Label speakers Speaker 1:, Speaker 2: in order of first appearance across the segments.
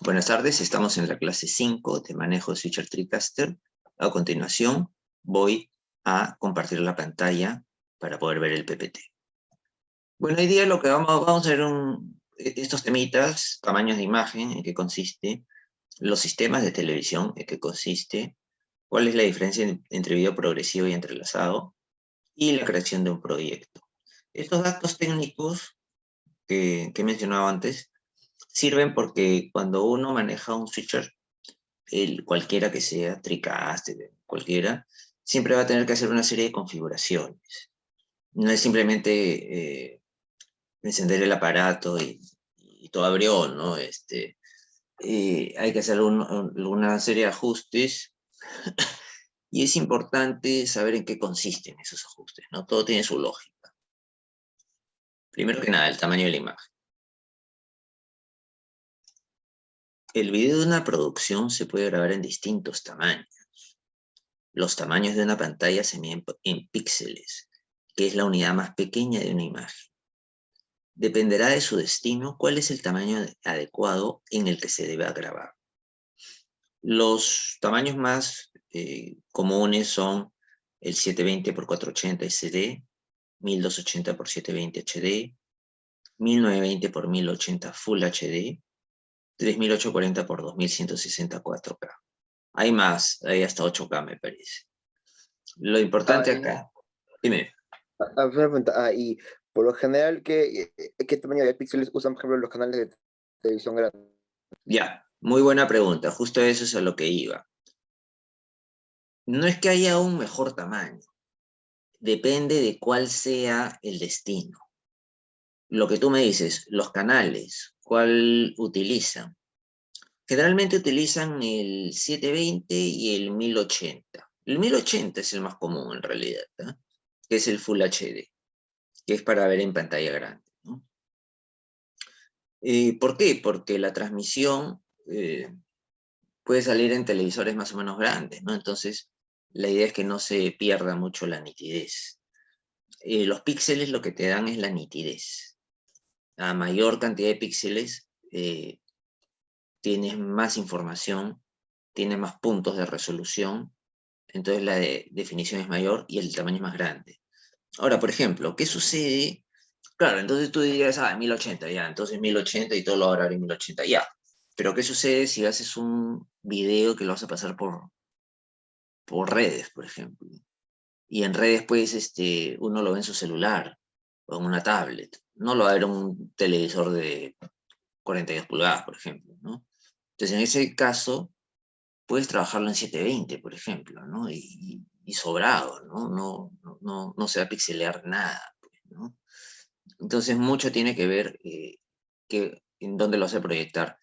Speaker 1: Buenas tardes, estamos en la clase 5 de manejo de switcher TriCaster. A continuación voy a compartir la pantalla para poder ver el PPT. Bueno, hoy día lo que vamos a ver estos temitas, tamaños de imagen, en qué consiste, los sistemas de televisión, en qué consiste, cuál es la diferencia entre video progresivo y entrelazado, y la creación de un proyecto. Estos datos técnicos que he mencionado antes sirven porque cuando uno maneja un switcher, cualquiera que sea, TriCaster, cualquiera, siempre va a tener que hacer una serie de configuraciones. No es simplemente encender el aparato y todo abrió, ¿no? Hay que hacer una serie de ajustes y es importante saber en qué consisten esos ajustes, ¿no? Todo tiene su lógica. Primero que nada, el tamaño de la imagen. El video de una producción se puede grabar en distintos tamaños. Los tamaños de una pantalla se miden en píxeles, que es la unidad más pequeña de una imagen. Dependerá de su destino cuál es el tamaño adecuado en el que se debe grabar. Los tamaños más comunes son el 720 x 480 SD, 1280 x 720 HD, 1920 x 1080 Full HD, 3840 x 2160 4K. Hay más, hay hasta 8K me parece. Lo importante acá, dime.
Speaker 2: Una pregunta, y por lo general, ¿qué tamaño de píxeles usan, por ejemplo, los canales de televisión grandes?
Speaker 1: Ya, muy buena pregunta, justo eso es a lo que iba. No es que haya un mejor tamaño, depende de cuál sea el destino. Lo que tú me dices, los canales, ¿cuál utilizan? Generalmente utilizan el 720 y el 1080. El 1080 es el más común en realidad, ¿eh? Que es el Full HD, que es para ver en pantalla grande, ¿no? ¿Por qué? Porque la transmisión puede salir en televisores más o menos grandes, ¿no? Entonces, la idea es que no se pierda mucho la nitidez. Los píxeles lo que te dan es la nitidez. A mayor cantidad de píxeles, tienes más información, tienes más puntos de resolución, entonces la definición es mayor y el tamaño es más grande. Ahora, por ejemplo, ¿qué sucede? Claro, entonces tú dirías, 1080, ya, entonces 1080 y todo lo va a grabar en 1080, ya. Pero ¿qué sucede si haces un video que lo vas a pasar por redes, por ejemplo? Y en redes, pues, uno lo ve en su celular o en una tablet. No lo va a ver en un televisor de 42 pulgadas, por ejemplo, ¿no? Entonces, en ese caso, puedes trabajarlo en 720, por ejemplo, ¿no? Y sobrado, ¿no? No se va a pixelear nada, pues, ¿no? Entonces, mucho tiene que ver en dónde lo vas a proyectar.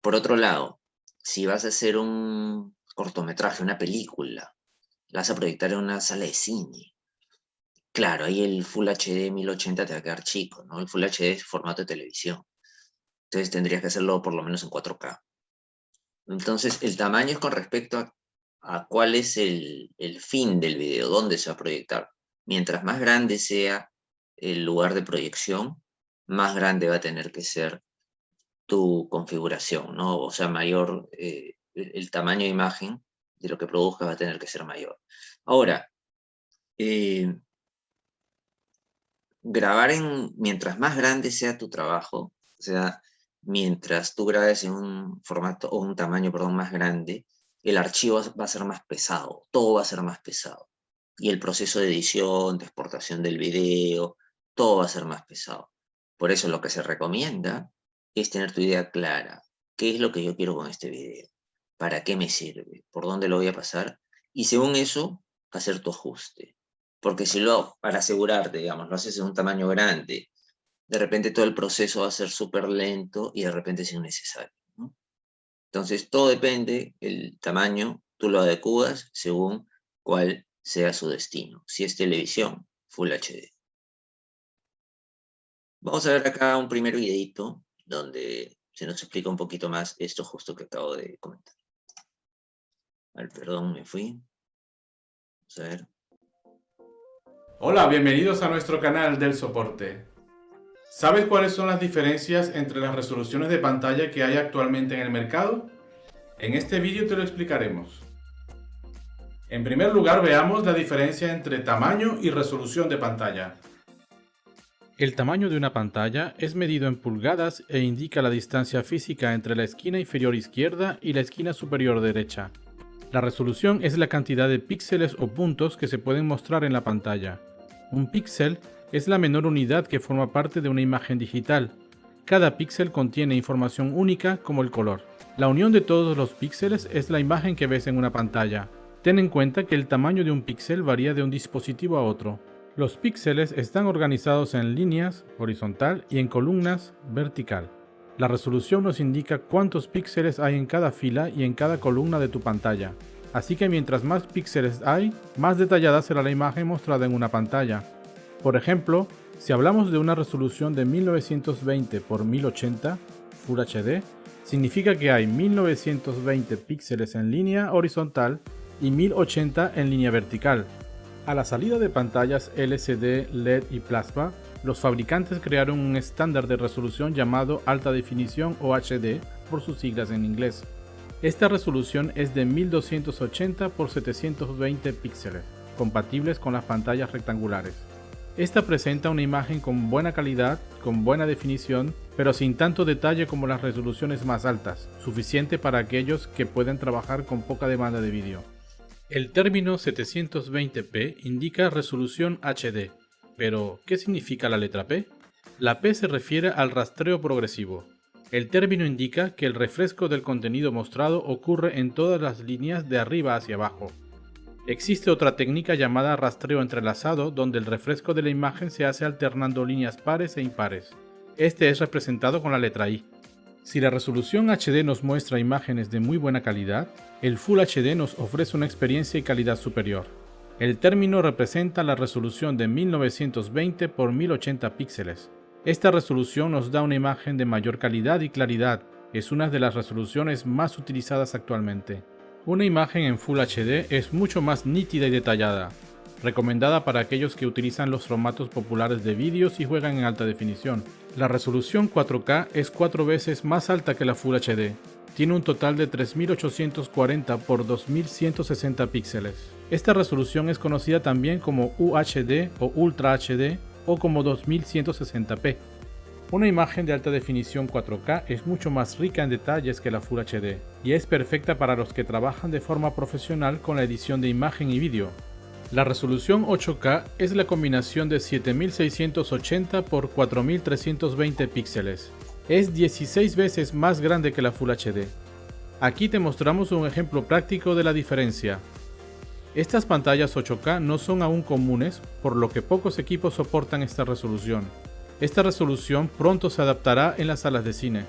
Speaker 1: Por otro lado, si vas a hacer un cortometraje, una película, la vas a proyectar en una sala de cine. Claro, ahí el Full HD 1080 te va a quedar chico, ¿no? El Full HD es formato de televisión. Entonces tendrías que hacerlo por lo menos en 4K. Entonces, el tamaño es con respecto a cuál es el fin del video, dónde se va a proyectar. Mientras más grande sea el lugar de proyección, más grande va a tener que ser tu configuración, ¿no? O sea, mayor, el tamaño de imagen de lo que produzca va a tener que ser mayor. Ahora, grabar mientras más grande sea tu trabajo, o sea, mientras tú grabes en un formato o un tamaño, perdón, más grande, el archivo va a ser más pesado, todo va a ser más pesado. Y el proceso de edición, de exportación del video, todo va a ser más pesado. Por eso lo que se recomienda es tener tu idea clara. ¿Qué es lo que yo quiero con este video? ¿Para qué me sirve? ¿Por dónde lo voy a pasar? Y según eso, hacer tu ajuste. Porque si para asegurarte, digamos, lo haces en un tamaño grande, de repente todo el proceso va a ser súper lento y de repente es innecesario, ¿no? Entonces, todo depende, el tamaño, tú lo adecuas según cuál sea su destino. Si es televisión, Full HD. Vamos a ver acá un primer videito donde se nos explica un poquito más esto justo que acabo de comentar. A ver, perdón, me fui. Vamos a ver.
Speaker 3: Hola, bienvenidos a nuestro canal del soporte. ¿Sabes cuáles son las diferencias entre las resoluciones de pantalla que hay actualmente en el mercado? En este vídeo te lo explicaremos. En primer lugar, veamos la diferencia entre tamaño y resolución de pantalla. El tamaño de una pantalla es medido en pulgadas e indica la distancia física entre la esquina inferior izquierda y la esquina superior derecha. La resolución es la cantidad de píxeles o puntos que se pueden mostrar en la pantalla. Un píxel es la menor unidad que forma parte de una imagen digital. Cada píxel contiene información única como el color. La unión de todos los píxeles es la imagen que ves en una pantalla. Ten en cuenta que el tamaño de un píxel varía de un dispositivo a otro. Los píxeles están organizados en líneas horizontal y en columnas vertical. La resolución nos indica cuántos píxeles hay en cada fila y en cada columna de tu pantalla. Así que mientras más píxeles hay, más detallada será la imagen mostrada en una pantalla. Por ejemplo, si hablamos de una resolución de 1920 x 1080 Full HD, significa que hay 1920 píxeles en línea horizontal y 1080 en línea vertical. A la salida de pantallas LCD, LED y plasma, los fabricantes crearon un estándar de resolución llamado alta definición o HD por sus siglas en inglés. Esta resolución es de 1280 x 720 píxeles, compatibles con las pantallas rectangulares. Esta presenta una imagen con buena calidad, con buena definición, pero sin tanto detalle como las resoluciones más altas, suficiente para aquellos que pueden trabajar con poca demanda de vídeo. El término 720p indica resolución HD, pero ¿qué significa la letra P? La P se refiere al rastreo progresivo. El término indica que el refresco del contenido mostrado ocurre en todas las líneas de arriba hacia abajo. Existe otra técnica llamada rastreo entrelazado, donde el refresco de la imagen se hace alternando líneas pares e impares. Este es representado con la letra I. Si la resolución HD nos muestra imágenes de muy buena calidad, el Full HD nos ofrece una experiencia y calidad superior. El término representa la resolución de 1920 x 1080 píxeles. Esta resolución nos da una imagen de mayor calidad y claridad. Es una de las resoluciones más utilizadas actualmente. Una imagen en Full HD es mucho más nítida y detallada, recomendada para aquellos que utilizan los formatos populares de vídeos y juegan en alta definición. La resolución 4K es 4 veces más alta que la Full HD. Tiene un total de 3840 x 2160 píxeles. Esta resolución es conocida también como UHD o Ultra HD o como 2160p. Una imagen de alta definición 4K es mucho más rica en detalles que la Full HD y es perfecta para los que trabajan de forma profesional con la edición de imagen y vídeo. La resolución 8K es la combinación de 7680 x 4320 píxeles. Es 16 veces más grande que la Full HD. Aquí te mostramos un ejemplo práctico de la diferencia. Estas pantallas 8K no son aún comunes, por lo que pocos equipos soportan esta resolución. Esta resolución pronto se adaptará en las salas de cine.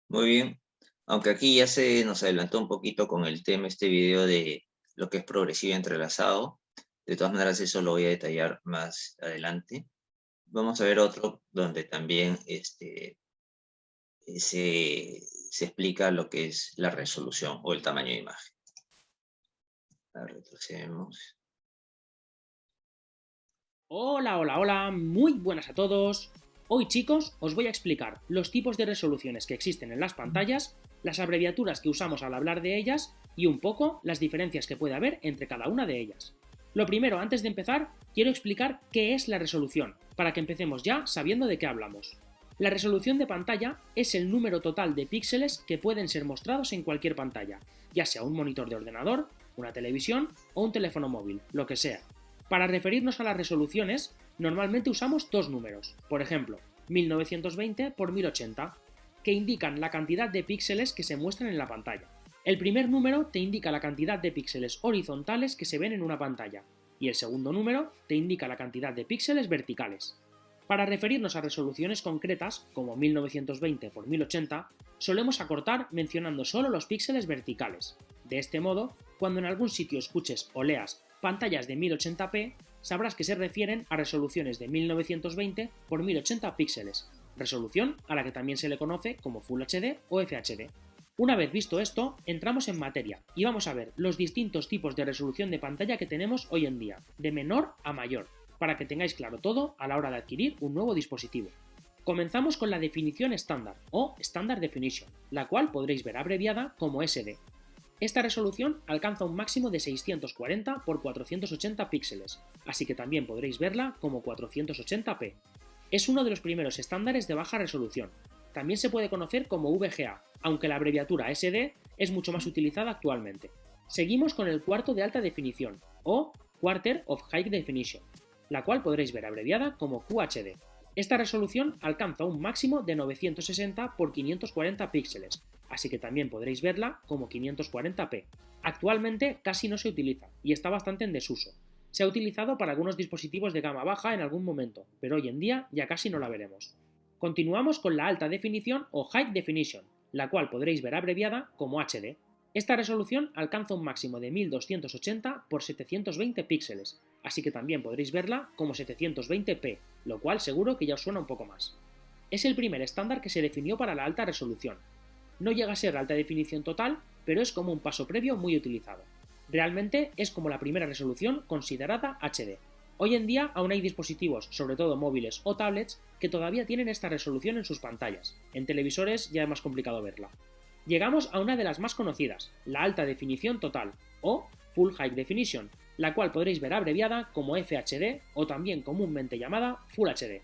Speaker 1: Muy bien, aunque aquí ya se nos adelantó un poquito con el tema este video de lo que es progresivo y entrelazado. De todas maneras, eso lo voy a detallar más adelante. Vamos a ver otro donde también se explica lo que es la resolución o el tamaño de imagen. Ahora retrocedemos.
Speaker 4: Hola, hola, hola, muy buenas a todos. Hoy, chicos, os voy a explicar los tipos de resoluciones que existen en las pantallas, las abreviaturas que usamos al hablar de ellas y un poco las diferencias que puede haber entre cada una de ellas. Lo primero, antes de empezar, quiero explicar qué es la resolución, para que empecemos ya sabiendo de qué hablamos. La resolución de pantalla es el número total de píxeles que pueden ser mostrados en cualquier pantalla, ya sea un monitor de ordenador, una televisión o un teléfono móvil, lo que sea. Para referirnos a las resoluciones, normalmente usamos dos números, por ejemplo, 1920 x 1080, que indican la cantidad de píxeles que se muestran en la pantalla. El primer número te indica la cantidad de píxeles horizontales que se ven en una pantalla, y el segundo número te indica la cantidad de píxeles verticales. Para referirnos a resoluciones concretas, como 1920 x 1080, solemos acortar mencionando solo los píxeles verticales. De este modo, cuando en algún sitio escuches o leas pantallas de 1080p, sabrás que se refieren a resoluciones de 1920 x 1080 píxeles, resolución a la que también se le conoce como Full HD o FHD. Una vez visto esto, entramos en materia y vamos a ver los distintos tipos de resolución de pantalla que tenemos hoy en día, de menor a mayor. para que tengáis claro todo a la hora de adquirir un nuevo dispositivo. Comenzamos con la definición estándar o Standard Definition, la cual podréis ver abreviada como SD. Esta resolución alcanza un máximo de 640 x 480 píxeles, así que también podréis verla como 480p. Es uno de los primeros estándares de baja resolución. También se puede conocer como VGA, aunque la abreviatura SD es mucho más utilizada actualmente. Seguimos con el cuarto de alta definición, o Quarter of High Definition, la cual podréis ver abreviada como QHD. Esta resolución alcanza un máximo de 960 x 540 píxeles, así que también podréis verla como 540p. Actualmente casi no se utiliza y está bastante en desuso. Se ha utilizado para algunos dispositivos de gama baja en algún momento, pero hoy en día ya casi no la veremos. Continuamos con la alta definición o High Definition, la cual podréis ver abreviada como HD. Esta resolución alcanza un máximo de 1280 x 720 píxeles, así que también podréis verla como 720p, lo cual seguro que ya os suena un poco más. Es el primer estándar que se definió para la alta resolución. No llega a ser alta definición total, pero es como un paso previo muy utilizado. Realmente es como la primera resolución considerada HD. Hoy en día aún hay dispositivos, sobre todo móviles o tablets, que todavía tienen esta resolución en sus pantallas. En televisores ya es más complicado verla. Llegamos a una de las más conocidas, la alta definición total, o Full High Definition, la cual podréis ver abreviada como FHD o también comúnmente llamada Full HD.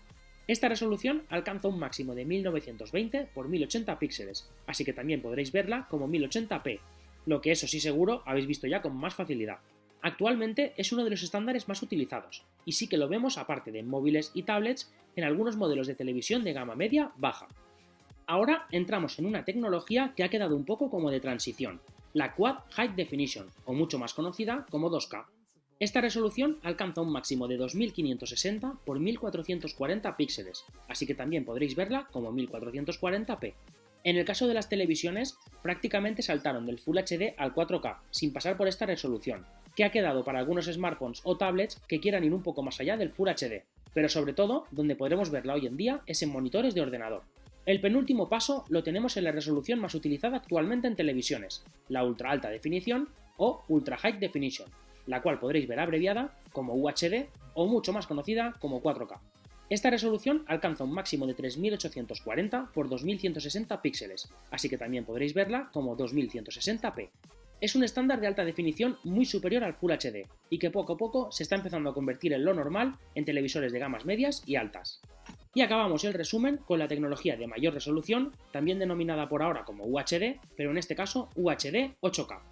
Speaker 4: Esta resolución alcanza un máximo de 1920 x 1080 píxeles, así que también podréis verla como 1080p, lo que eso sí seguro habéis visto ya con más facilidad. Actualmente es uno de los estándares más utilizados, y sí que lo vemos aparte de móviles y tablets en algunos modelos de televisión de gama media-baja. Ahora entramos en una tecnología que ha quedado un poco como de transición, la Quad High Definition, o mucho más conocida como 2K. Esta resolución alcanza un máximo de 2560 x 1440 píxeles, así que también podréis verla como 1440p. En el caso de las televisiones, prácticamente saltaron del Full HD al 4K, sin pasar por esta resolución, que ha quedado para algunos smartphones o tablets que quieran ir un poco más allá del Full HD, pero sobre todo, donde podremos verla hoy en día es en monitores de ordenador. El penúltimo paso lo tenemos en la resolución más utilizada actualmente en televisiones, la ultra alta definición o Ultra High Definition, la cual podréis ver abreviada como UHD o mucho más conocida como 4K. Esta resolución alcanza un máximo de 3840 x 2160 píxeles, así que también podréis verla como 2160p. Es un estándar de alta definición muy superior al Full HD y que poco a poco se está empezando a convertir en lo normal en televisores de gamas medias y altas. Y acabamos el resumen con la tecnología de mayor resolución, también denominada por ahora como UHD, pero en este caso UHD 8K.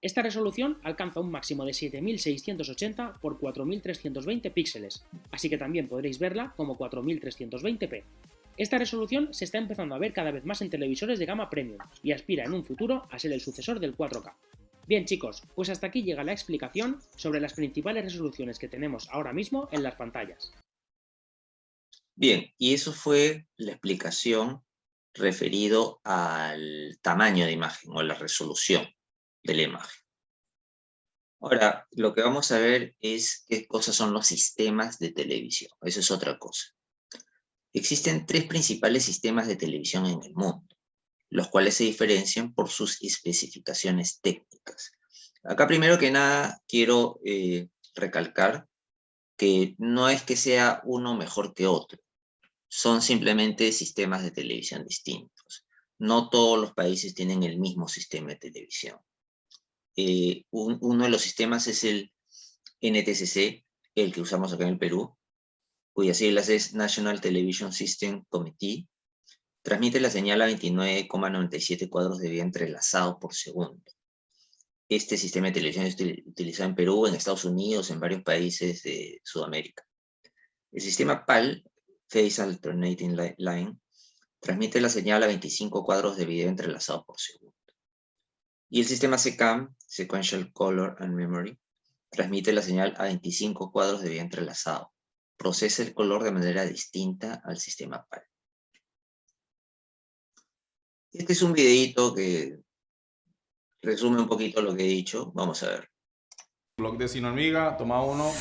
Speaker 4: Esta resolución alcanza un máximo de 7680 x 4320 píxeles, así que también podréis verla como 4320p. Esta resolución se está empezando a ver cada vez más en televisores de gama premium y aspira en un futuro a ser el sucesor del 4K. Bien chicos, pues hasta aquí llega la explicación sobre las principales resoluciones que tenemos ahora mismo en las pantallas.
Speaker 1: Bien, y eso fue la explicación referido al tamaño de imagen o la resolución de la imagen. Ahora, lo que vamos a ver es qué cosas son los sistemas de televisión. Eso es otra cosa. Existen tres principales sistemas de televisión en el mundo, los cuales se diferencian por sus especificaciones técnicas. Acá primero que nada quiero recalcar que no es que sea uno mejor que otro, son simplemente sistemas de televisión distintos. No todos los países tienen el mismo sistema de televisión. Uno de los sistemas es el NTSC, el que usamos acá en el Perú, cuyas siglas es National Television System Committee. Transmite la señal a 29,97 cuadros de vida entrelazados por segundo. Este sistema de televisión es utilizado en Perú, en Estados Unidos, en varios países de Sudamérica. El sistema PAL, Phase Alternating Line, transmite la señal a 25 cuadros de video entrelazados por segundo. Y el sistema SECAM, Sequential Color and Memory, transmite la señal a 25 cuadros de video entrelazado. Procesa el color de manera distinta al sistema PAL. Este es un videito que resume un poquito lo que he dicho. Vamos a ver.
Speaker 3: Blog de Cine Hormiga, toma 1.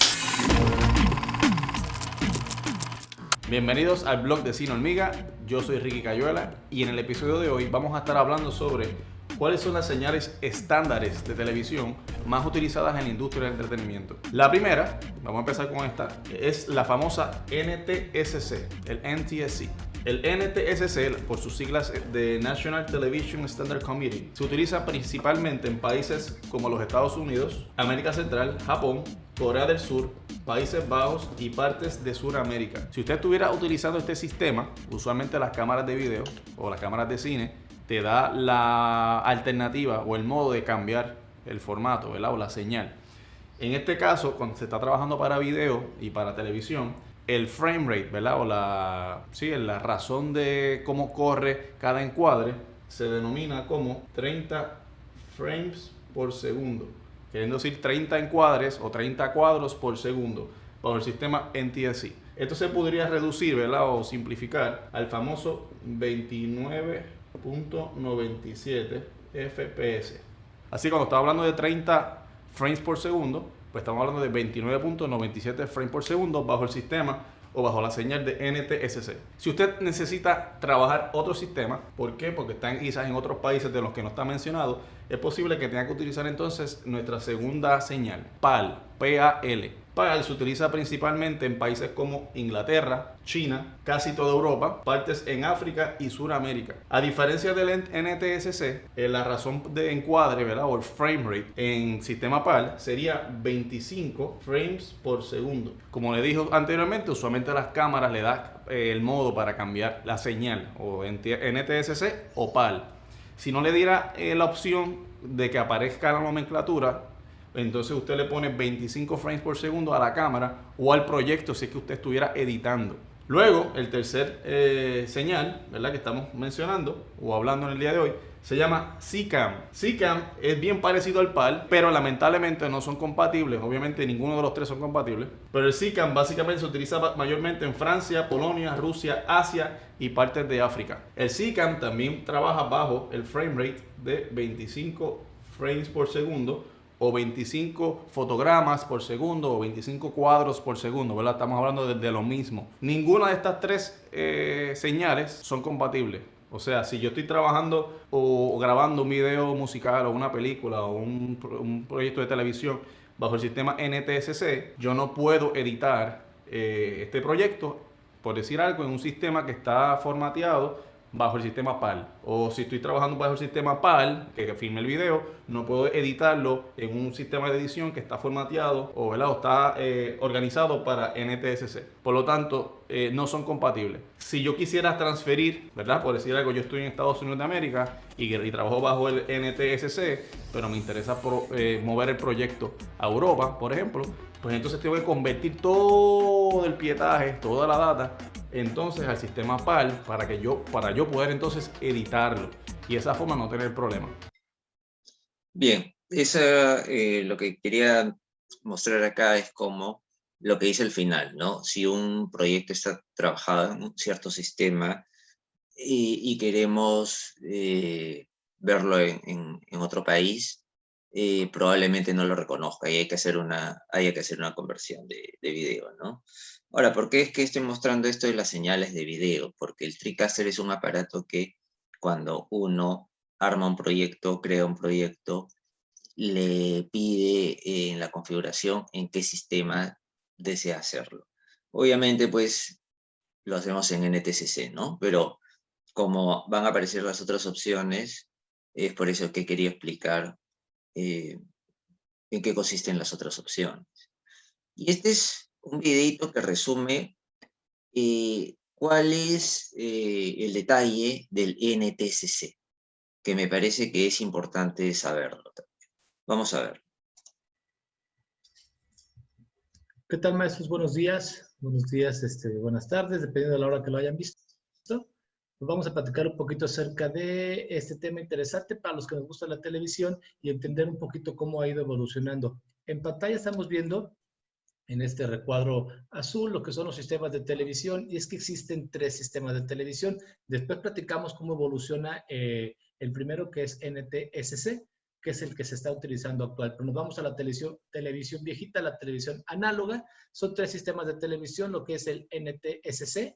Speaker 3: Bienvenidos al blog de Cine Hormiga. Yo soy Ricky Cayuela y en el episodio de hoy vamos a estar hablando sobre cuáles son las señales estándares de televisión más utilizadas en la industria del entretenimiento. La primera, vamos a empezar con esta, es la famosa NTSC, el NTSC. El NTSC, por sus siglas de National Television Standard Committee, se utiliza principalmente en países como los Estados Unidos, América Central, Japón, Corea del Sur, Países Bajos y partes de Sudamérica. Si usted estuviera utilizando este sistema, usualmente las cámaras de video o las cámaras de cine, te da la alternativa o el modo de cambiar el formato, ¿verdad? O la señal. En este caso, cuando se está trabajando para video y para televisión, el frame rate, ¿verdad? O la razón de cómo corre cada encuadre se denomina como 30 frames por segundo. Queriendo decir 30 encuadres o 30 cuadros por segundo bajo el sistema NTSC. Esto se podría reducir, ¿verdad? O simplificar al famoso 29.97 FPS. Así, cuando estamos hablando de 30 frames por segundo, pues estamos hablando de 29.97 frames por segundo bajo el sistema o bajo la señal de NTSC. Si usted necesita trabajar otro sistema, ¿por qué? Porque están quizás en otros países de los que no está mencionado, es posible que tenga que utilizar entonces nuestra segunda señal, PAL, PAL. PAL se utiliza principalmente en países como Inglaterra, China, casi toda Europa, partes en África y Sudamérica. A diferencia del NTSC, la razón de encuadre, ¿verdad? O el frame rate en sistema PAL sería 25 frames por segundo. Como le dije anteriormente, usualmente las cámaras le dan el modo para cambiar la señal, o NTSC o PAL. Si no le diera la opción de que aparezca la nomenclatura, entonces usted le pone 25 frames por segundo a la cámara o al proyecto si es que usted estuviera editando. Luego, el tercer señal, ¿verdad? Que estamos mencionando o hablando en el día de hoy, se llama SECAM. SECAM es bien parecido al PAL, pero lamentablemente no son compatibles. Obviamente ninguno de los tres son compatibles. Pero el SECAM básicamente se utiliza mayormente en Francia, Polonia, Rusia, Asia y partes de África. El SECAM también trabaja bajo el frame rate de 25 frames por segundo o 25 fotogramas por segundo o 25 cuadros por segundo, ¿verdad? Estamos hablando de lo mismo. Ninguna de estas tres señales son compatibles. O sea, si yo estoy trabajando o grabando un video musical o una película o un proyecto de televisión bajo el sistema NTSC, yo no puedo editar este proyecto, por decir algo, en un sistema que está formateado bajo el sistema PAL. O si estoy trabajando bajo el sistema PAL, que filme el video, no puedo editarlo en un sistema de edición que está formateado o, ¿verdad? O está organizado para NTSC. Por lo tanto, no son compatibles. Si yo quisiera transferir, ¿verdad? Por decir algo, yo estoy en Estados Unidos de América y trabajo bajo el NTSC, pero me interesa mover el proyecto a Europa, por ejemplo, pues entonces tengo que convertir todo el pietaje, toda la data, entonces al sistema PAL para yo poder entonces editarlo y de esa forma no tener problema.
Speaker 1: Bien, lo que quería mostrar acá es como lo que dice el final, ¿no? Si un proyecto está trabajado en un cierto sistema y queremos verlo en otro país, probablemente no lo reconozca y haya que hacer una conversión de video, ¿no? Ahora, ¿por qué es que estoy mostrando esto de las señales de video? Porque el TriCaster es un aparato que cuando uno arma un proyecto, crea un proyecto, le pide en la configuración en qué sistema desea hacerlo. Obviamente, pues, lo hacemos en NTSC, ¿no? Pero como van a aparecer las otras opciones, es por eso que quería explicar en qué consisten las otras opciones. Y este es un videito que resume cuál es el detalle del NTSC, que me parece que es importante saberlo también. Vamos a ver.
Speaker 5: ¿Qué tal, maestros? Buenos días. Buenos días, buenas tardes, dependiendo de la hora que lo hayan visto. Pues vamos a platicar un poquito acerca de este tema interesante para los que nos gusta la televisión y entender un poquito cómo ha ido evolucionando. En pantalla estamos viendo en este recuadro azul lo que son los sistemas de televisión, y es que existen 3 sistemas de televisión. Después platicamos cómo evoluciona el primero, que es NTSC, que es el que se está utilizando actual. Pero nos vamos a la televisión viejita, la televisión análoga. Son 3 sistemas de televisión, lo que es el NTSC,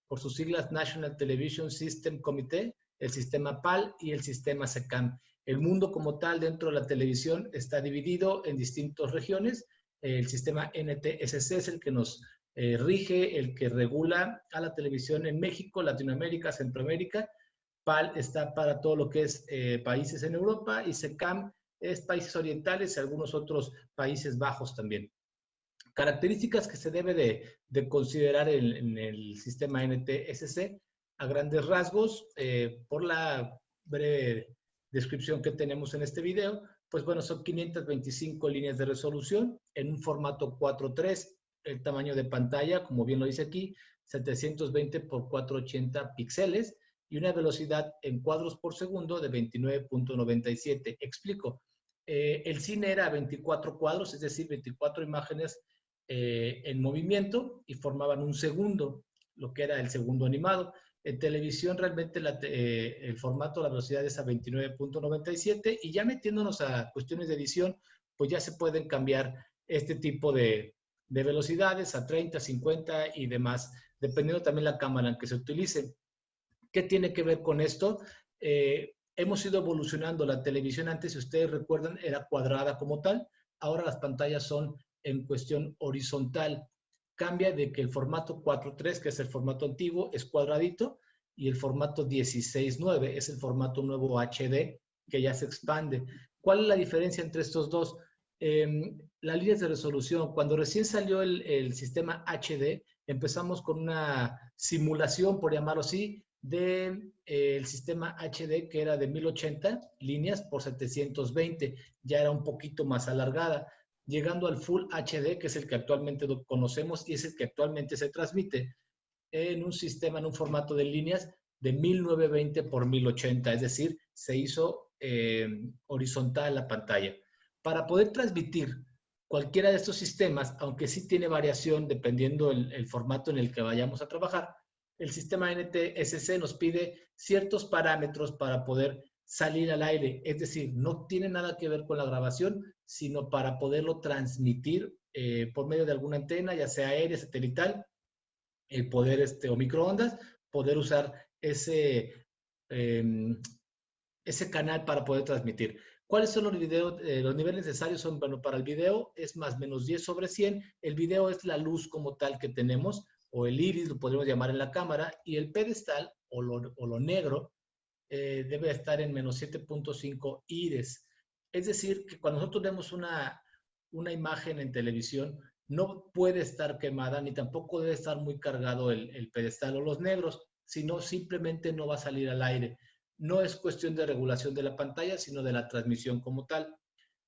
Speaker 5: por sus siglas National Television System Committee, el sistema PAL y el sistema SECAM. El mundo como tal dentro de la televisión está dividido en distintas regiones. El sistema NTSC es el que nos rige, el que regula a la televisión en México, Latinoamérica, Centroamérica. PAL está para todo lo que es países en Europa y SECAM es países orientales y algunos otros Países Bajos también. Características que se debe de considerar en el sistema NTSC a grandes rasgos, por la breve descripción que tenemos en este video, pues bueno, son 525 líneas de resolución en un formato 4:3, el tamaño de pantalla, como bien lo dice aquí, 720 por 480 píxeles y una velocidad en cuadros por segundo de 29.97. Explico. El cine era 24 cuadros, es decir, 24 imágenes en movimiento y formaban un segundo, lo que era el segundo animado. En televisión realmente el formato, la velocidad es a 29.97 y ya metiéndonos a cuestiones de edición, pues ya se pueden cambiar este tipo de velocidades a 30, 50 y demás, dependiendo también la cámara en que se utilice. ¿Qué tiene que ver con esto? Hemos ido evolucionando. La televisión antes, si ustedes recuerdan, era cuadrada como tal. Ahora las pantallas son en cuestión horizontal. Cambia de que el formato 4:3, que es el formato antiguo, es cuadradito, y el formato 16:9 es el formato nuevo HD, que ya se expande. ¿Cuál es la diferencia entre estos dos? Las líneas de resolución. Cuando recién salió el sistema HD, empezamos con una simulación, por llamarlo así, del sistema HD, que era de 1080 líneas por 720. Ya era un poquito más alargada, llegando al Full HD, que es el que actualmente conocemos y es el que actualmente se transmite en un sistema, en un formato de líneas de 1920 por 1080, es decir, se hizo horizontal la pantalla. Para poder transmitir cualquiera de estos sistemas, aunque sí tiene variación dependiendo el formato en el que vayamos a trabajar, el sistema NTSC nos pide ciertos parámetros para poder salir al aire, es decir, no tiene nada que ver con la grabación, sino para poderlo transmitir por medio de alguna antena, ya sea aérea, satelital, poder o microondas, poder usar ese canal para poder transmitir. ¿Cuáles son los videos? Los niveles necesarios son, bueno, para el video es más o menos 10/100. El video es la luz como tal que tenemos, o el iris, lo podríamos llamar en la cámara, y el pedestal, o lo negro, debe estar en menos 7.5 iris. Es decir, que cuando nosotros vemos una imagen en televisión, no puede estar quemada, ni tampoco debe estar muy cargado el pedestal o los negros, sino simplemente no va a salir al aire. No es cuestión de regulación de la pantalla, sino de la transmisión como tal.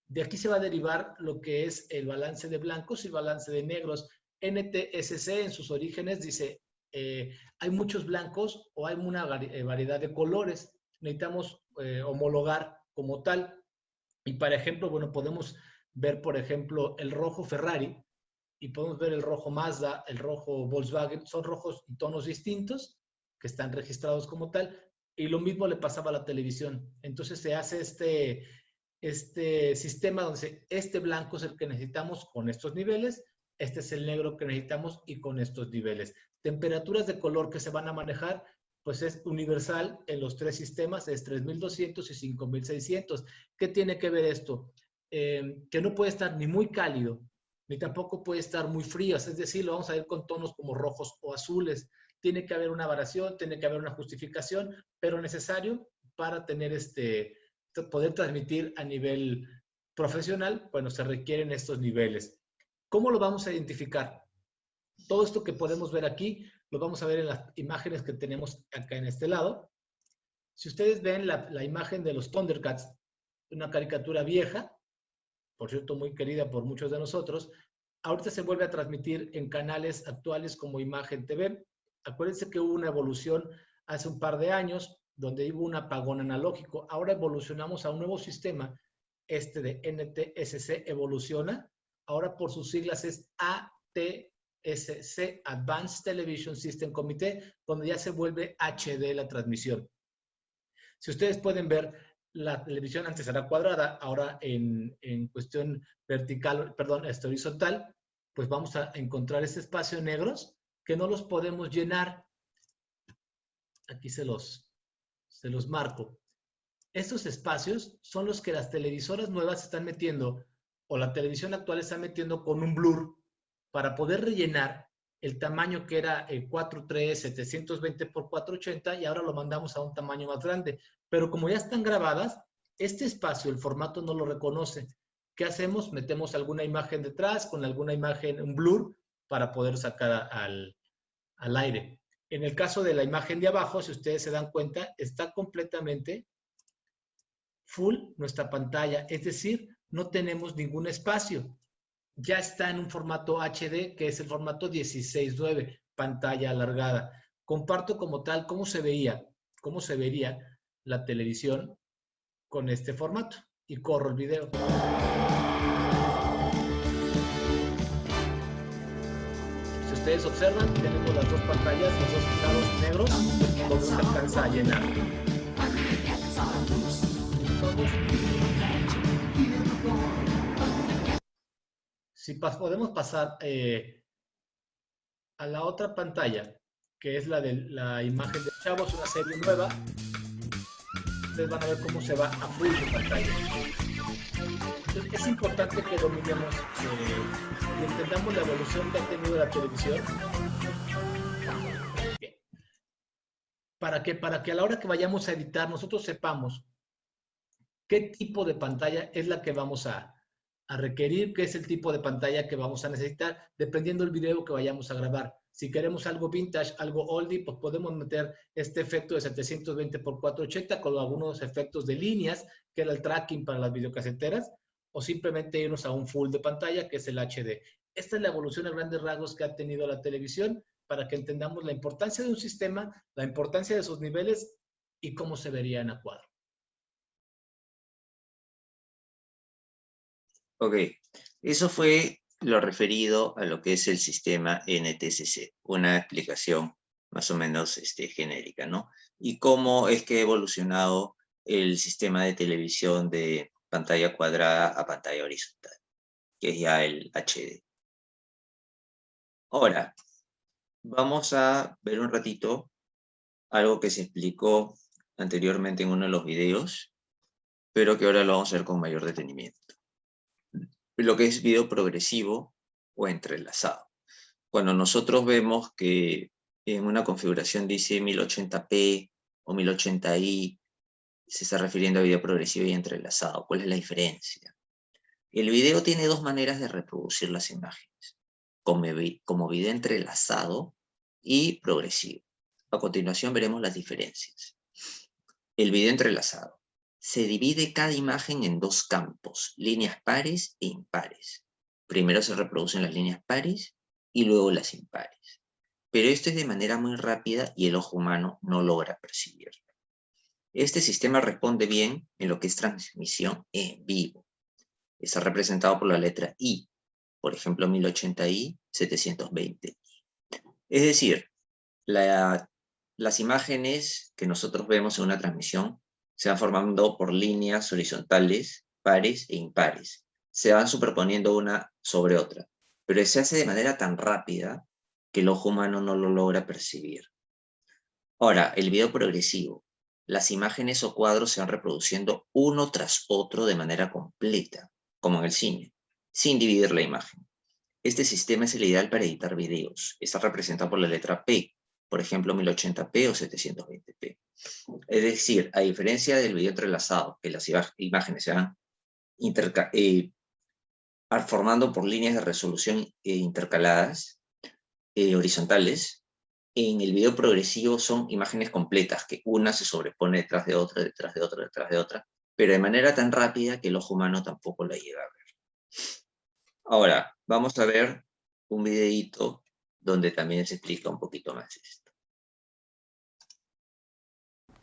Speaker 5: De aquí se va a derivar lo que es el balance de blancos y el balance de negros. NTSC en sus orígenes dice, hay muchos blancos o hay una variedad de colores. Necesitamos homologar como tal. Y para ejemplo, bueno, podemos ver, por ejemplo, el rojo Ferrari y podemos ver el rojo Mazda, el rojo Volkswagen. Son rojos y tonos distintos que están registrados como tal. Y lo mismo le pasaba a la televisión. Entonces se hace este sistema donde este blanco es el que necesitamos con estos niveles, este es el negro que necesitamos y con estos niveles. Temperaturas de color que se van a manejar, pues es universal en los tres sistemas, es 3200 y 5600. ¿Qué tiene que ver esto? Que no puede estar ni muy cálido, ni tampoco puede estar muy frío, es decir, lo vamos a ver con tonos como rojos o azules. Tiene que haber una variación, tiene que haber una justificación, pero necesario para tener poder transmitir a nivel profesional, bueno, se requieren estos niveles. ¿Cómo lo vamos a identificar? Todo esto que podemos ver aquí, lo vamos a ver en las imágenes que tenemos acá en este lado. Si ustedes ven la imagen de los Thundercats, una caricatura vieja, por cierto, muy querida por muchos de nosotros, ahorita se vuelve a transmitir en canales actuales como Imagen TV. Acuérdense que hubo una evolución hace un par de años, donde hubo un apagón analógico. Ahora evolucionamos a un nuevo sistema, de NTSC evoluciona. Ahora por sus siglas es ATSC, Advanced Television System Committee, donde ya se vuelve HD la transmisión. Si ustedes pueden ver, la televisión antes era cuadrada, ahora en cuestión vertical, perdón, horizontal, pues vamos a encontrar ese espacio negros que no los podemos llenar. Aquí se los marco. Estos espacios son los que las televisoras nuevas están metiendo, o la televisión actual está metiendo con un blur para poder rellenar el tamaño que era el 4.3, 720 por 480 y ahora lo mandamos a un tamaño más grande. Pero como ya están grabadas, este espacio, el formato no lo reconoce. ¿Qué hacemos? Metemos alguna imagen detrás con alguna imagen, un blur, para poder sacar al aire. En el caso de la imagen de abajo, si ustedes se dan cuenta, está completamente full nuestra pantalla, es decir, no tenemos ningún espacio. Ya está en un formato HD, que es el formato 16:9, pantalla alargada. Comparto como tal cómo se vería la televisión con este formato. Y corro el video. Si ustedes observan, tenemos las dos pantallas, los dos lados negros, donde se alcanza a llenar. Si podemos pasar a la otra pantalla, que es la de la imagen de Chavos, una serie nueva, ustedes van a ver cómo se va a full de pantalla. Entonces, es importante que dominemos y entendamos la evolución que ha tenido la televisión. Bien. Para que a la hora que vayamos a editar, nosotros sepamos qué tipo de pantalla es la que vamos a requerir, qué es el tipo de pantalla que vamos a necesitar, dependiendo del video que vayamos a grabar. Si queremos algo vintage, algo oldie, pues podemos meter este efecto de 720 por 480 con algunos efectos de líneas, que era el tracking para las videocaseteras, o simplemente irnos a un full de pantalla, que es el HD. Esta es la evolución a grandes rasgos que ha tenido la televisión, para que entendamos la importancia de un sistema, la importancia de sus niveles y cómo se verían a cuadro.
Speaker 1: Ok, eso fue lo referido a lo que es el sistema NTSC, una explicación más o menos genérica, ¿no? Y cómo es que ha evolucionado el sistema de televisión de pantalla cuadrada a pantalla horizontal, que es ya el HD. Ahora, vamos a ver un ratito algo que se explicó anteriormente en uno de los videos, pero que ahora lo vamos a ver con mayor detenimiento. Lo que es video progresivo o entrelazado. Cuando nosotros vemos que en una configuración dice 1080p o 1080i, se está refiriendo a video progresivo y entrelazado. ¿Cuál es la diferencia? El video tiene dos maneras de reproducir las imágenes, como video entrelazado y progresivo. A continuación veremos las diferencias. El video entrelazado. Se divide cada imagen en dos campos, líneas pares e impares. Primero se reproducen las líneas pares y luego las impares. Pero esto es de manera muy rápida y el ojo humano no logra percibirlo. Este sistema responde bien en lo que es transmisión en vivo. Está representado por la letra I, por ejemplo 1080i, 720i. Es decir, las imágenes que nosotros vemos en una transmisión se van formando por líneas horizontales, pares e impares. Se van superponiendo una sobre otra, pero se hace de manera tan rápida que el ojo humano no lo logra percibir. Ahora, el video progresivo. Las imágenes o cuadros se van reproduciendo uno tras otro de manera completa, como en el cine, sin dividir la imagen. Este sistema es el ideal para editar videos. Está representado por la letra P, por ejemplo 1080p o 720p. Es decir, a diferencia del video entrelazado, que las imágenes se van formando por líneas de resolución intercaladas, horizontales, en el video progresivo son imágenes completas, que una se sobrepone detrás de otra, detrás de otra, detrás de otra, pero de manera tan rápida que el ojo humano tampoco la llega a ver. Ahora, vamos a ver un videíto donde también se explica un poquito más esto.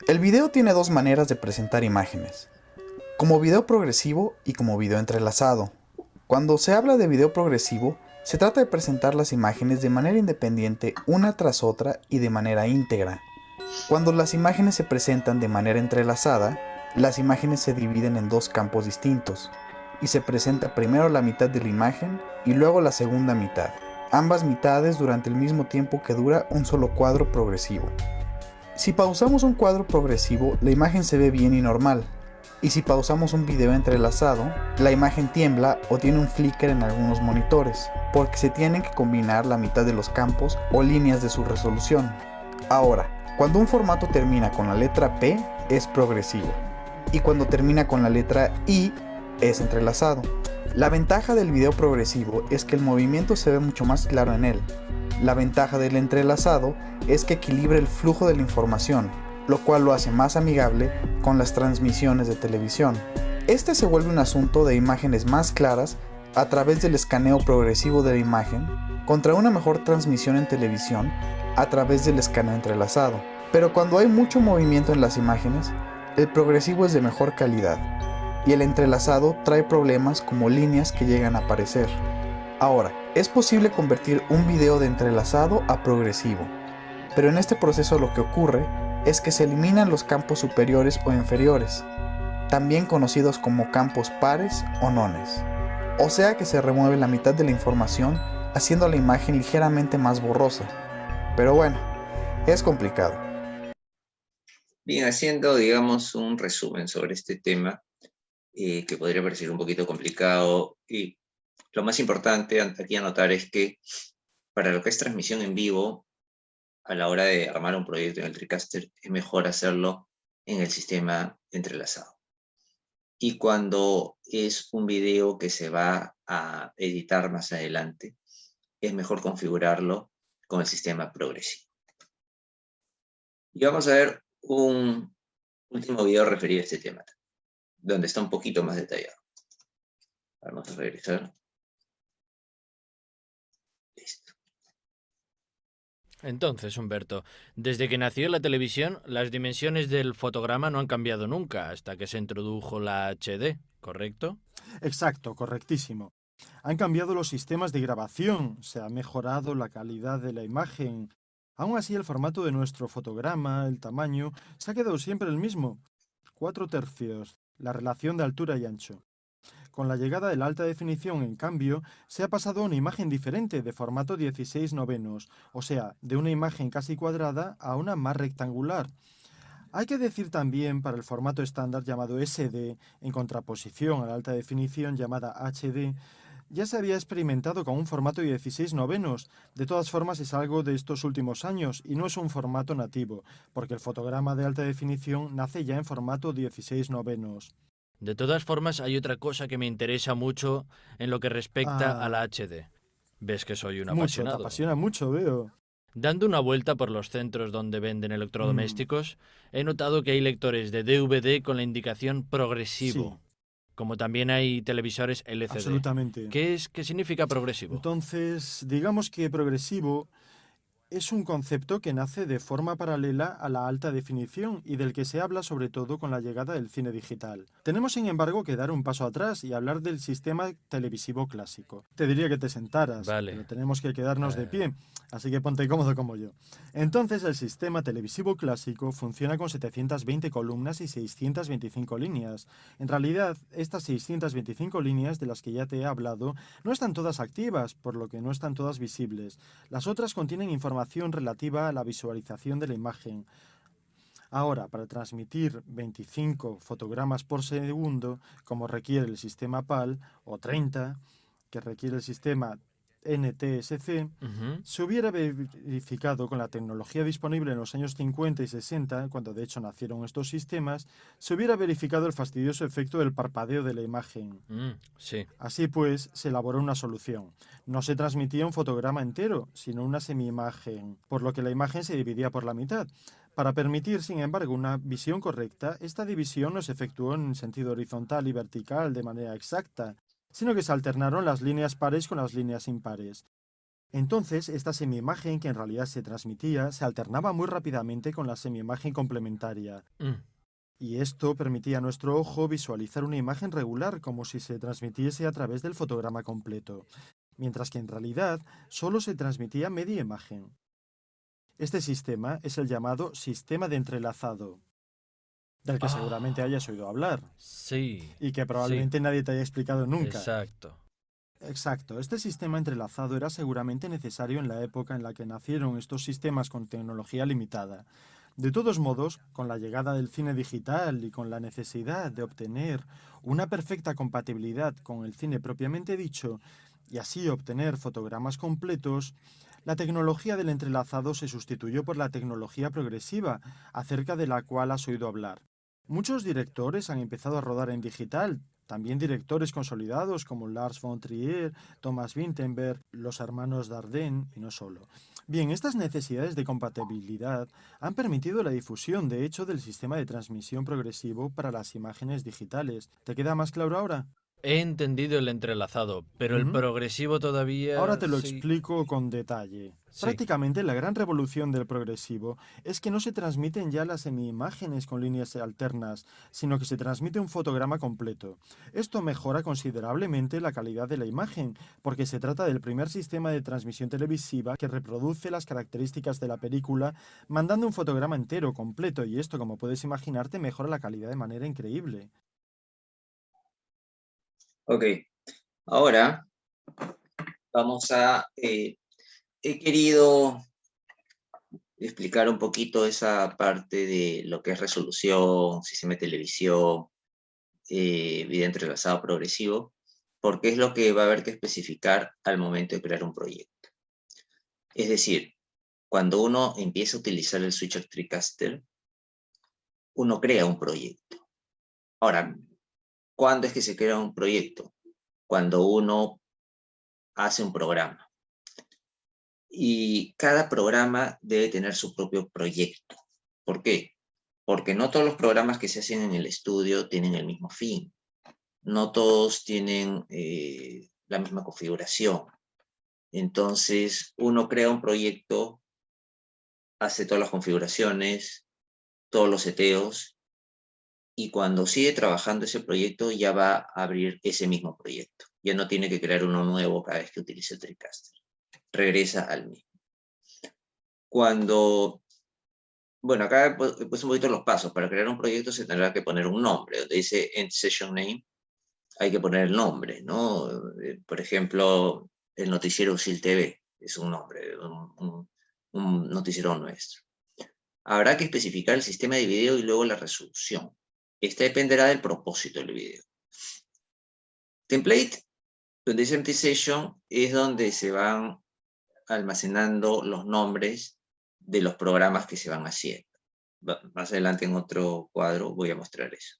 Speaker 6: El video tiene dos maneras de presentar imágenes, como video progresivo y como video entrelazado. Cuando se habla de video progresivo, se trata de presentar las imágenes de manera independiente una tras otra y de manera íntegra. Cuando las imágenes se presentan de manera entrelazada, las imágenes se dividen en dos campos distintos, y se presenta primero la mitad de la imagen y luego la segunda mitad, ambas mitades durante el mismo tiempo que dura un solo cuadro progresivo. Si pausamos un cuadro progresivo, la imagen se ve bien y normal, Y si pausamos un video entrelazado, la imagen tiembla o tiene un flicker en algunos monitores, porque se tienen que combinar la mitad de los campos o líneas de su resolución. Ahora, cuando un formato termina con la letra P, es progresivo, y cuando termina con la letra I, es entrelazado. La ventaja del video progresivo es que el movimiento se ve mucho más claro en él. La ventaja del entrelazado es que equilibra el flujo de la información, lo cual lo hace más amigable con las transmisiones de televisión. Este se vuelve un asunto de imágenes más claras a través del escaneo progresivo de la imagen contra una mejor transmisión en televisión a través del escaneo entrelazado. Pero cuando hay mucho movimiento en las imágenes, el progresivo es de mejor calidad y el entrelazado trae problemas como líneas que llegan a aparecer. Ahora, es posible convertir un video de entrelazado a progresivo, pero en este proceso lo que ocurre es que se eliminan los campos superiores o inferiores, también conocidos como campos pares o nones. O sea que se remueve la mitad de la información, haciendo la imagen ligeramente más borrosa. Pero bueno, es complicado.
Speaker 1: Bien, haciendo, digamos, un resumen sobre este tema, que podría parecer un poquito complicado, y lo más importante aquí a notar es que para lo que es transmisión en vivo, a la hora de armar un proyecto en el TriCaster, es mejor hacerlo en el sistema entrelazado. Y cuando es un video que se va a editar más adelante, es mejor configurarlo con el sistema progresivo. Y vamos a ver un último video referido a este tema, donde está un poquito más detallado. Vamos a regresar. Listo.
Speaker 7: Entonces, Humberto, desde que nació la televisión, las dimensiones del fotograma no han cambiado nunca hasta que se introdujo la HD, ¿correcto?
Speaker 8: Exacto, correctísimo. Han cambiado los sistemas de grabación, se ha mejorado la calidad de la imagen. Aún así, el formato de nuestro fotograma, el tamaño, se ha quedado siempre el mismo. 4/3, la relación de altura y ancho. Con la llegada de la alta definición, en cambio, se ha pasado a una imagen diferente de formato 16/9, o sea, de una imagen casi cuadrada a una más rectangular. Hay que decir también para el formato estándar llamado SD, en contraposición a la alta definición llamada HD, ya se había experimentado con un formato 16/9. De todas formas es algo de estos últimos años y no es un formato nativo, porque el fotograma de alta definición nace ya en formato 16/9.
Speaker 7: De todas formas, hay otra cosa que me interesa mucho en lo que respecta a la HD. Ves que soy un
Speaker 8: Mucho, te
Speaker 7: apasionado.
Speaker 8: apasiona mucho, veo.
Speaker 7: Dando una vuelta por los centros donde venden electrodomésticos, he notado que hay lectores de DVD con la indicación progresivo, como también hay televisores LCD.
Speaker 8: Absolutamente.
Speaker 7: ¿Qué significa progresivo?
Speaker 8: Entonces, digamos que progresivo es un concepto que nace de forma paralela a la alta definición y del que se habla sobre todo con la llegada del cine digital. Tenemos, sin embargo, que dar un paso atrás y hablar del sistema televisivo clásico. Te diría que te sentaras,
Speaker 7: Vale.
Speaker 8: pero tenemos que quedarnos de pie, así que ponte cómodo como yo. Entonces, el sistema televisivo clásico funciona con 720 columnas y 625 líneas. En realidad, estas 625 líneas de las que ya te he hablado no están todas activas, por lo que no están todas visibles. Las otras contienen información relativa a la visualización de la imagen. Ahora, para transmitir 25 fotogramas por segundo, como requiere el sistema PAL, o 30, que requiere el sistema NTSC, se hubiera verificado con la tecnología disponible en los años 50 y 60, cuando de hecho nacieron estos sistemas, se hubiera verificado el fastidioso efecto del parpadeo de la imagen.
Speaker 7: Sí.
Speaker 8: Así pues, se elaboró una solución. No se transmitía un fotograma entero, sino una semi-imagen, por lo que la imagen se dividía por la mitad. Para permitir, sin embargo, una visión correcta, esta división no se efectuó en sentido horizontal y vertical de manera exacta, sino que se alternaron las líneas pares con las líneas impares. Entonces, esta semi-imagen, que en realidad se transmitía, se alternaba muy rápidamente con la semi-imagen complementaria. Y esto permitía a nuestro ojo visualizar una imagen regular, como si se transmitiese a través del fotograma completo, mientras que en realidad solo se transmitía media imagen. Este sistema es el llamado sistema de entrelazado, del que seguramente hayas oído hablar.
Speaker 7: Sí.
Speaker 8: Y que probablemente nadie te haya explicado nunca.
Speaker 7: Exacto.
Speaker 8: Este sistema entrelazado era seguramente necesario en la época en la que nacieron estos sistemas con tecnología limitada. De todos modos, con la llegada del cine digital y con la necesidad de obtener una perfecta compatibilidad con el cine propiamente dicho, y así obtener fotogramas completos, la tecnología del entrelazado se sustituyó por la tecnología progresiva, acerca de la cual has oído hablar. Muchos directores han empezado a rodar en digital, también directores consolidados como Lars von Trier, Thomas Vinterberg, los hermanos Dardenne y no solo. Bien, estas necesidades de compatibilidad han permitido la difusión, de hecho, del sistema de transmisión progresivo para las imágenes digitales. ¿Te queda más claro ahora?
Speaker 7: He entendido el entrelazado, pero el
Speaker 8: Ujú.
Speaker 7: progresivo todavía...
Speaker 8: Ahora te lo
Speaker 7: sí.
Speaker 8: explico con detalle.
Speaker 7: Sí.
Speaker 8: Prácticamente la gran revolución del progresivo es que no se transmiten ya las semi-imágenes con líneas alternas, sino que se transmite un fotograma completo. Esto mejora considerablemente la calidad de la imagen, porque se trata del primer sistema de transmisión televisiva que reproduce las características de la película mandando un fotograma entero, completo, y esto, como puedes imaginarte, mejora la calidad de manera increíble.
Speaker 1: Ok, ahora vamos a... he querido explicar un poquito esa parte de lo que es resolución, sistema de televisión, video entrelazado progresivo, porque es lo que va a haber que especificar al momento de crear un proyecto. Es decir, cuando uno empieza a utilizar el Switcher TriCaster, uno crea un proyecto. Ahora, ¿cuándo es que se crea un proyecto? Cuando uno hace un programa. Y cada programa debe tener su propio proyecto. ¿Por qué? Porque no todos los programas que se hacen en el estudio tienen el mismo fin. No todos tienen la misma configuración. Entonces, uno crea un proyecto, hace todas las configuraciones, todos los seteos, y cuando sigue trabajando ese proyecto, ya va a abrir ese mismo proyecto. Ya no tiene que crear uno nuevo cada vez que utilice el TriCaster. Regresa al mismo. Cuando... Bueno, acá he puesto un poquito los pasos. Para crear un proyecto se tendrá que poner un nombre. Donde dice End Session Name, hay que poner el nombre, ¿no? Por ejemplo, el noticiero USIL TV es un nombre, un noticiero nuestro. Habrá que especificar el sistema de video y luego la resolución. Esta dependerá del propósito del video. Template, donde dice Empty Session, es donde se van almacenando los nombres de los programas que se van haciendo. Más adelante en otro cuadro voy a mostrar eso.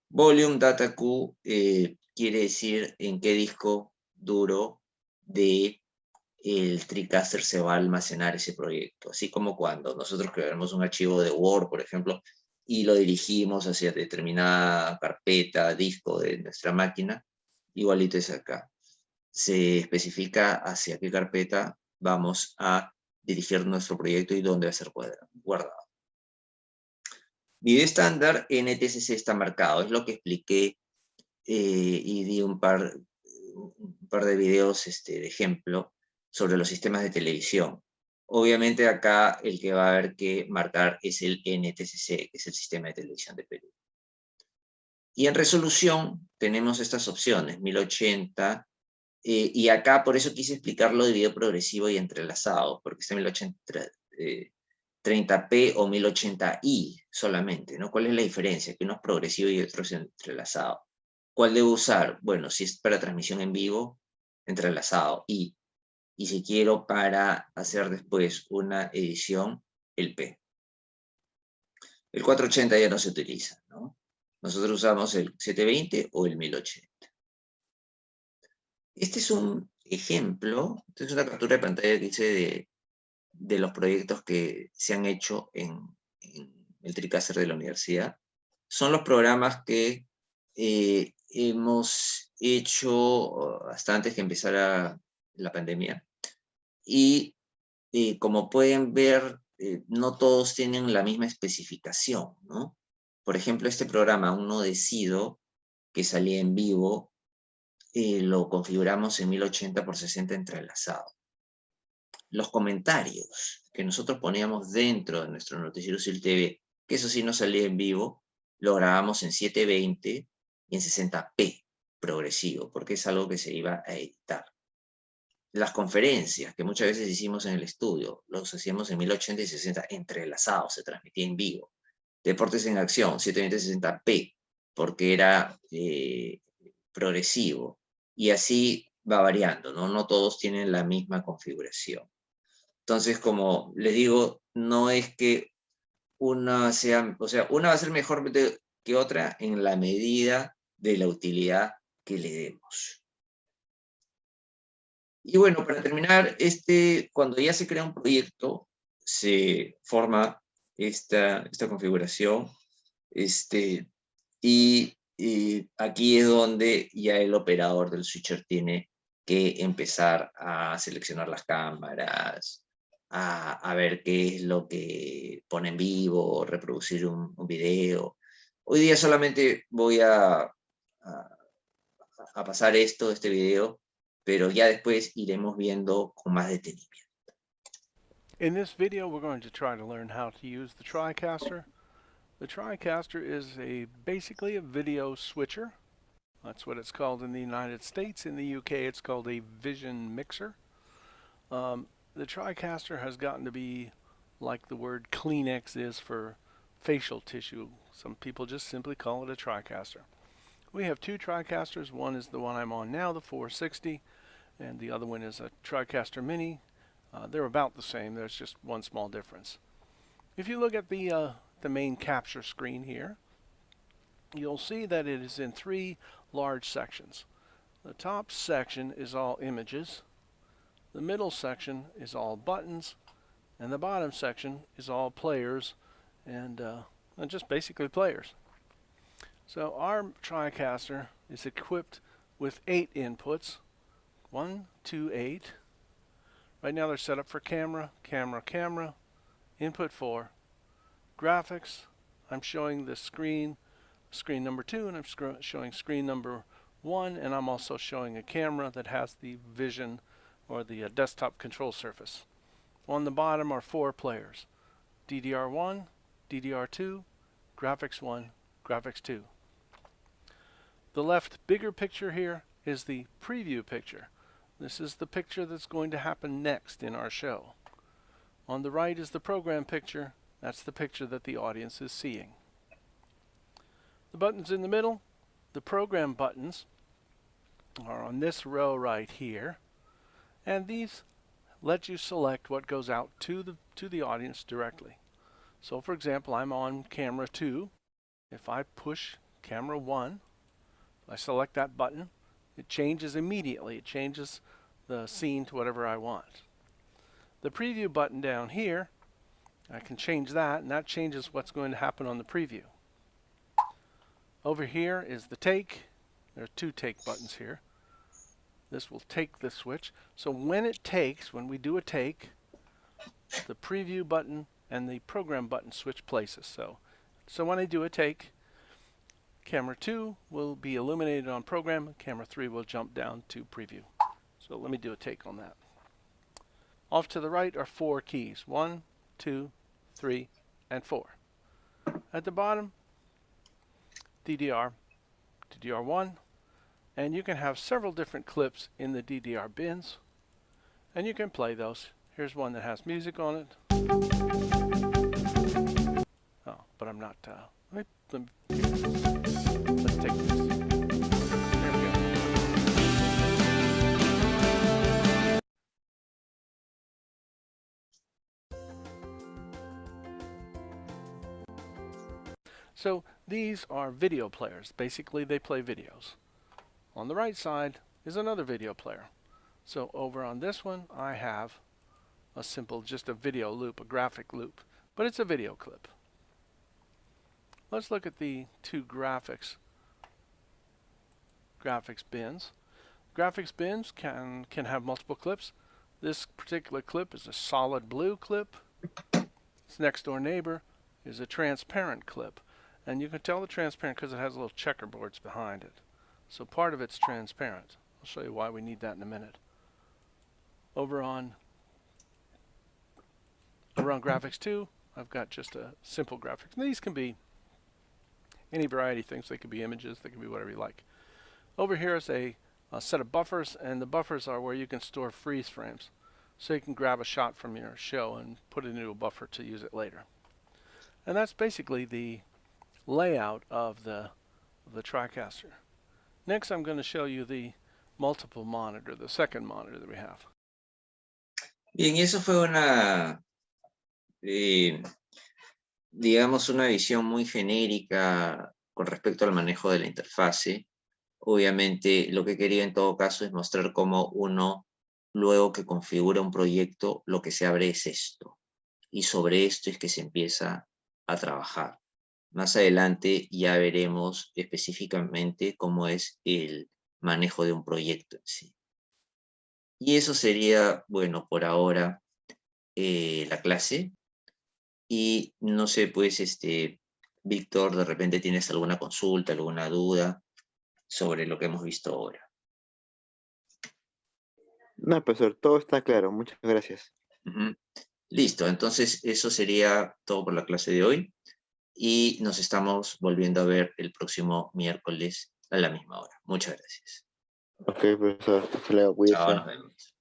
Speaker 1: Volume Data Q quiere decir en qué disco duro de el TriCaster se va a almacenar ese proyecto. Así como cuando nosotros creamos un archivo de Word, por ejemplo, y lo dirigimos hacia determinada carpeta, disco de nuestra máquina, igualito es acá. Se especifica hacia qué carpeta vamos a dirigir nuestro proyecto y dónde va a ser guardado. Video estándar NTSC está marcado, es lo que expliqué y di un par de videos de ejemplo sobre los sistemas de televisión. Obviamente acá el que va a haber que marcar es el NTSC, que es el sistema de televisión de Perú. Y en resolución tenemos estas opciones, 1080, y acá por eso quise explicarlo de video progresivo y entrelazado, porque está 1080, 30p o 1080i solamente, ¿no? ¿Cuál es la diferencia? Que uno es progresivo y otro es entrelazado. ¿Cuál debo usar? Bueno, si es para transmisión en vivo, entrelazado, y si quiero para hacer después una edición, el P. El 480 ya no se utiliza, ¿no? Nosotros usamos el 720 o el 1080. Este es un ejemplo, esta es una captura de pantalla que hice de los proyectos que se han hecho en el TriCaster de la universidad. Son los programas que hemos hecho hasta antes que empezara la pandemia. Y como pueden ver, no todos tienen la misma especificación, ¿no? Por ejemplo, este programa, Uno Decido, que salía en vivo, lo configuramos en 1080 por 60 entrelazado. Los comentarios que nosotros poníamos dentro de nuestro noticiero USIL TV, que eso sí no salía en vivo, lo grabamos en 720 y en 60p progresivo, porque es algo que se iba a editar. las conferencias que muchas veces hicimos en el estudio, los hacíamos en 1080 y 60 entrelazados, se transmitía en vivo. Deportes en Acción, 720-60p, porque era progresivo. Y así va variando, ¿no? No todos tienen la misma configuración. Entonces, como les digo, no es que una sea, o sea, una va a ser mejor que otra en la medida de la utilidad que le demos. Y bueno, para terminar, cuando ya se crea un proyecto, se forma esta configuración, y aquí es donde ya el operador del switcher tiene que empezar a seleccionar las cámaras, a ver qué es lo que pone en vivo, reproducir un video. Hoy día solamente voy a pasar este video, pero ya después iremos viendo con más detenimiento.
Speaker 9: In this video, we're going to try to learn how to use the TriCaster. The TriCaster is basically a video switcher. That's what it's called in the United States. In the UK, it's called a vision mixer. The TriCaster has gotten to be like the word Kleenex is for facial tissue. Some people just simply call it a TriCaster. We have two TriCasters. One is the one I'm on now, the 460, and the other one is a TriCaster Mini. They're about the same. There's just one small difference. If you look at the main capture screen here, you'll see that it is in three large sections. The top section is all images, the middle section is all buttons, and the bottom section is all players and just basically players. So our TriCaster is equipped with 8 inputs. 1, 2, 8. Right now they're set up for camera, camera, camera, input 4, graphics. I'm showing the screen number 2, and I'm showing screen number 1, and I'm also showing a camera that has the vision or the desktop control surface. On the bottom are 4 players: DDR1, DDR2, Graphics 1, Graphics 2. The left bigger picture here is the preview picture. This is the picture that's going to happen next in our show. On the right is the program picture. That's the picture that the audience is seeing. The buttons in the middle, the program buttons, are on this row right here, and these let you select what goes out to the audience directly. So for example, I'm on camera 2. If I push camera 1, I select that button, it changes immediately. It changes the scene to whatever I want. The preview button down here, I can change that, and that changes what's going to happen on the preview. Over here is the take. There are 2 take buttons here. This will take the switch. So when it takes, when we do a take, the preview button and the program button switch places. So when I do a take, camera 2 will be illuminated on program, camera 3 will jump down to preview. So let me do a take on that. Off to the right are 4 keys: 1, 2, 3, and 4. At the bottom, DDR, DDR1, and you can have several different clips in the DDR bins, and you can play those. Here's one that has music on it. Oh, but I'm not, let's take this. There we go. So these are video players. Basically, they play videos. On the right side is another video player. So over on this one, I have a simple, just a video loop, a graphic loop, but it's a video clip. Let's look at the 2 graphics bins. Graphics bins can have multiple clips. This particular clip is a solid blue clip. Its next door neighbor is a transparent clip. And you can tell the transparent because it has little checkerboards behind it. So part of it's transparent. I'll show you why we need that in a minute. Over on graphics 2, I've got just a simple graphics. And these can be any variety of things. They could be images, they can be whatever you like. Over here is a set of buffers, and the buffers are where you can store freeze frames. So you can grab a shot from your show and put it into a buffer to use it later. And that's basically the layout of the TriCaster. Next, I'm going to show you the multiple monitor, the second monitor that we have.
Speaker 1: Bien, y eso fue una, digamos, una visión muy genérica con respecto al manejo de la interfase. Obviamente, lo que quería en todo caso es mostrar cómo uno, luego que configura un proyecto, lo que se abre es esto. Y sobre esto es que se empieza a trabajar. Más adelante ya veremos específicamente cómo es el manejo de un proyecto en sí. Y eso sería, bueno, por ahora, la clase. Y no sé, pues, Víctor, de repente tienes alguna consulta, alguna duda sobre lo que hemos visto ahora.
Speaker 2: No, profesor, todo está claro. Muchas gracias.
Speaker 1: Listo, entonces eso sería todo por la clase de hoy. Y nos estamos volviendo a ver el próximo miércoles a la misma hora. Muchas gracias.
Speaker 2: Ok, profesor. Hasta luego, cuídese.
Speaker 1: Chao, nos vemos.